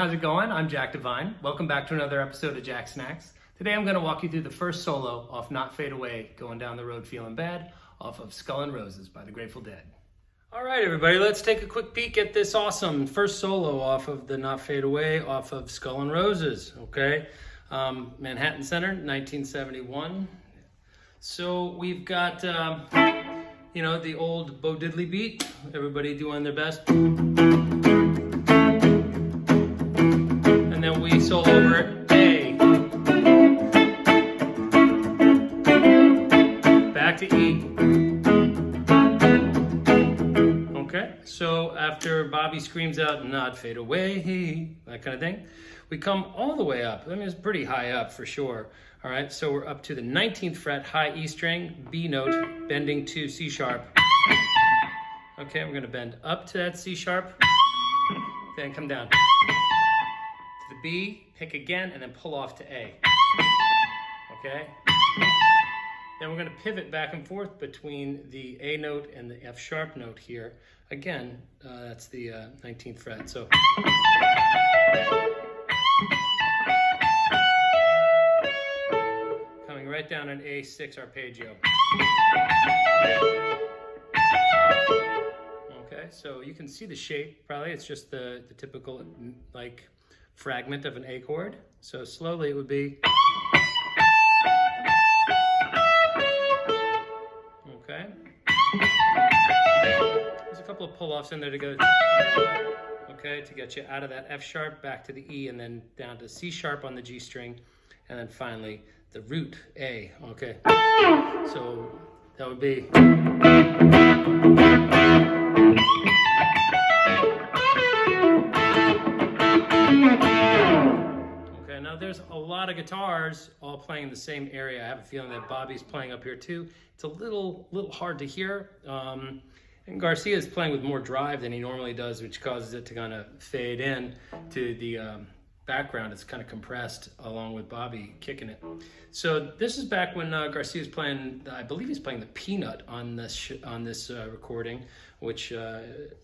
how's it going? I'm Jack Divine. Welcome back to another episode of Jacksnax. Today I'm going to walk you through the first solo off Not Fade Away, Going Down the Road Feeling Bad, off of Skull and Roses by the Grateful Dead. All right, everybody, let's take a quick peek at this awesome first solo off of the Not Fade Away, off of Skull and Roses, okay? Manhattan Center, 1971. So we've got, you know, the old Bo Diddley beat, everybody doing their best. And then we solo over it, A. Back to E. Okay, so after Bobby screams out, not fade away, that kind of thing, we come all the way up. I mean, it's pretty high up for sure. All right, so we're up to the 19th fret, high E string, B note, bending to C sharp. Okay, we're gonna bend up to that C sharp, then come down to the B, pick again, and then pull off to A. Okay? Then we're gonna pivot back and forth between the A note and the F sharp note here. Again, that's the 19th fret, so. Coming right down an A6 arpeggio. Okay, so you can see the shape, probably. It's just the typical, like, fragment of an A chord. So slowly it would be. Okay. There's a couple of pull-offs in there to go, okay, to get you out of that F sharp, back to the E, and then down to C sharp on the G string, and then finally the root A, okay. So that would be. Okay, now there's a lot of guitars all playing in the same area. I have a feeling that Bobby's playing up here too. It's a little hard to hear. And Garcia is playing with more drive than he normally does, which causes it to kind of fade in to the background. It's kind of compressed along with Bobby kicking it. So this is back when Garcia's playing, I believe he's playing the Peanut on this recording, which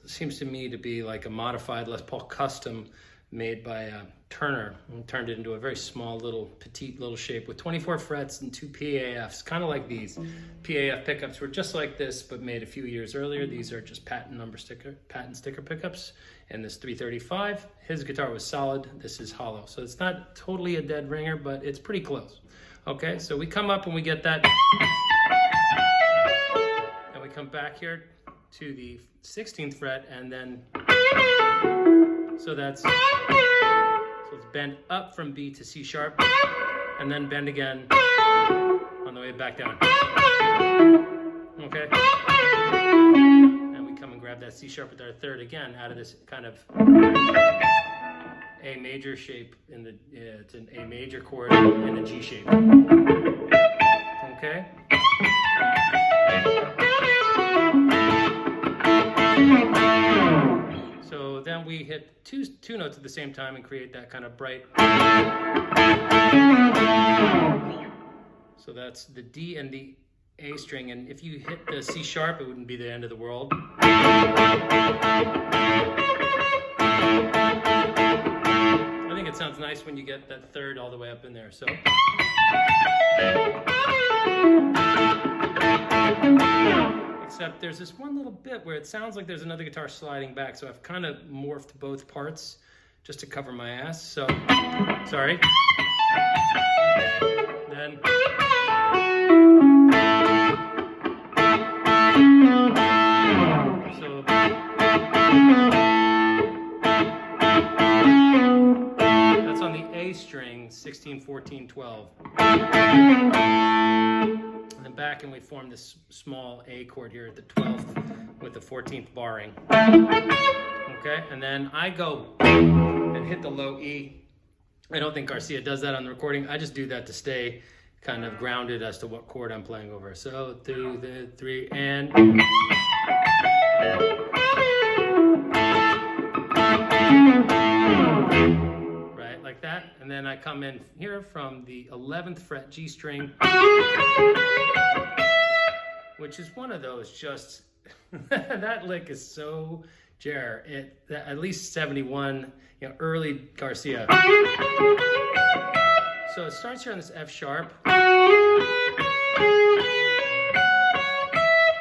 seems to me to be like a modified Les Paul custom made by Turner, and turned it into a very small little petite little shape with 24 frets and 2 PAFs, kind of like these. PAF pickups were just like this, but made a few years earlier. These are just patent sticker pickups, and this 335. His guitar was solid, this is hollow. So it's not totally a dead ringer, but it's pretty close. Okay, so we come up and we get that, and we come back here to the 16th fret, and then, so it's bend up from B to C sharp, and then bend again on the way back down. Okay? And we come and grab that C sharp with our third again out of this kind of A major shape in the, it's an A major chord in a G shape. Okay? So then we hit two notes at the same time and create that kind of bright. So that's the D and the A string, and if you hit the C sharp, it wouldn't be the end of the world. I think it sounds nice when you get that third all the way up in there, so. Except there's this one little bit where it sounds like there's another guitar sliding back, so I've kind of morphed both parts just to cover my ass, so, sorry. Then, so, that's on the A string, 16, 14, 12. And then back, and we form this small A chord here at the 12th with the 14th barring. Okay, and then I go and hit the low E. I don't think Garcia does that on the recording. I just do that to stay kind of grounded as to what chord I'm playing over. So through the 3 and. Right, like that. And then I come in here from the 11th fret G string, which is one of those just, that lick is so Jer, at least 71, you know, early Garcia. So it starts here on this F sharp.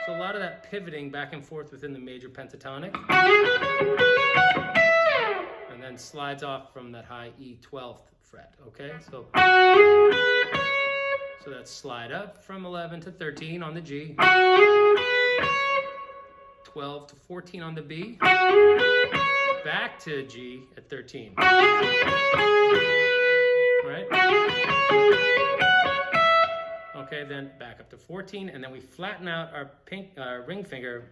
So a lot of that pivoting back and forth within the major pentatonic. And then slides off from that high E 12th fret, okay? So that's slide up from 11 to 13 on the G. 12 to 14 on the B, back to G at 13, right? Okay, then back up to 14, and then we flatten out our ring finger.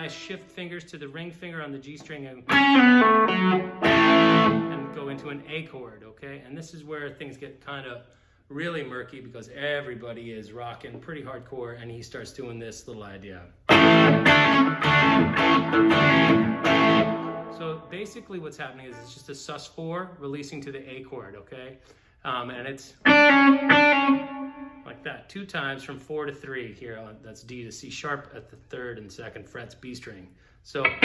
Shift fingers to the ring finger on the G string and go into an A chord, okay? And this is where things get kind of really murky because everybody is rocking pretty hardcore, and he starts doing this little idea. So basically what's happening is it's just a sus4 releasing to the A chord, okay? And it's like that, 2 times from 4 to 3 here. That's D to C sharp at the 3rd and 2nd frets, B string. So and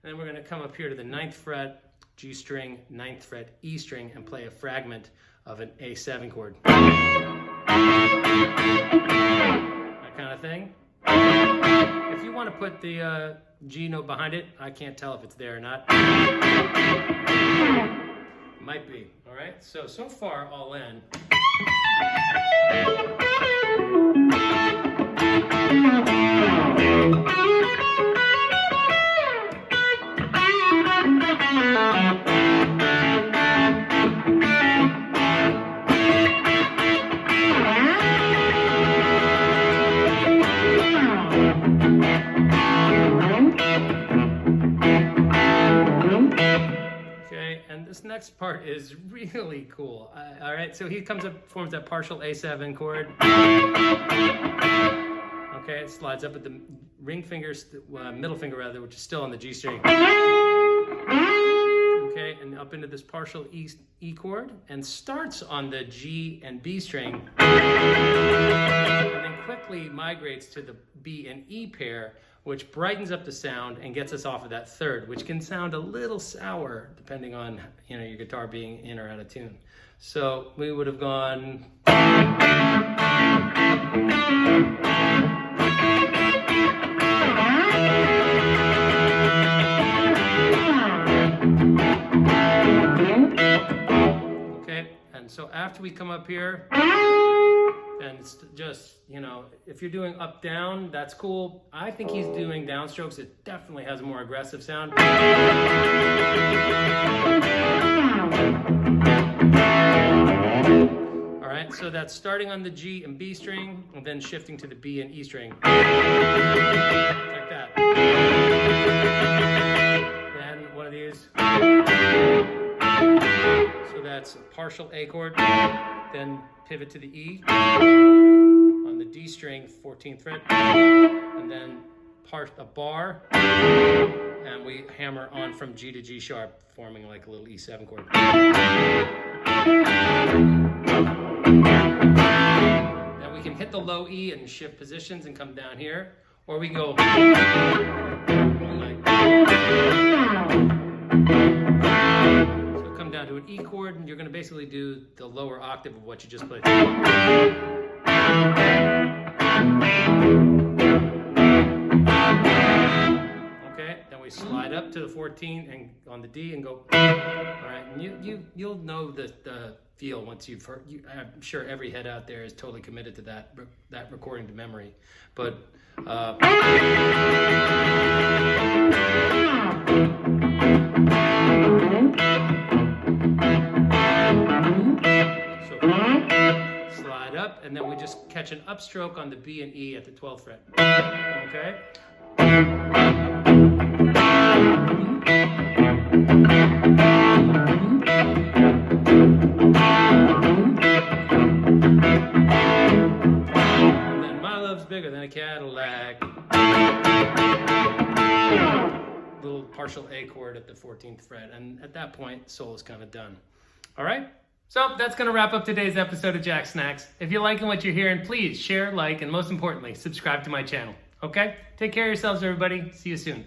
then we're going to come up here to the 9th fret, G string, 9th fret, E string, and play a fragment of an A7 chord. That kind of thing. If you want to put the G note behind it, I can't tell if it's there or not. Might be. All right. So far, all in. This next part is really cool. All right, so he comes up, forms that partial A7 chord. Okay, it slides up at the ring fingers, middle finger rather, which is still on the G string. Okay, and up into this partial E chord, and starts on the G and B string, and then quickly migrates to the B and E pair, which brightens up the sound and gets us off of that 3rd, which can sound a little sour depending on, you know, your guitar being in or out of tune. So we would have gone. Okay, and so after we come up here, and it's just, you know, if you're doing up down, that's cool. I think he's doing downstrokes. It definitely has a more aggressive sound. All right, so that's starting on the G and B string, and then shifting to the B and E string. Like that. Then one of these. So that's a partial A chord. Then pivot to the E on the D string, 14th fret, and then a bar, and we hammer on from G to G sharp, forming like a little E7 chord. Then we can hit the low E and shift positions and come down here, or we can go like down to an E chord, and you're going to basically do the lower octave of what you just played. Okay, then we slide up to the 14 and on the D and go. All right, and you'll know the feel once you've heard. I'm sure every head out there is totally committed to that recording to memory, but. Slide up, and then we just catch an upstroke on the B and E at the 12th fret. Okay? partial A chord at the 14th fret. And at that point, solo is kind of done. All right? So that's going to wrap up today's episode of Jacksnax. If you're liking what you're hearing, please share, like, and most importantly, subscribe to my channel. Okay? Take care of yourselves, everybody. See you soon.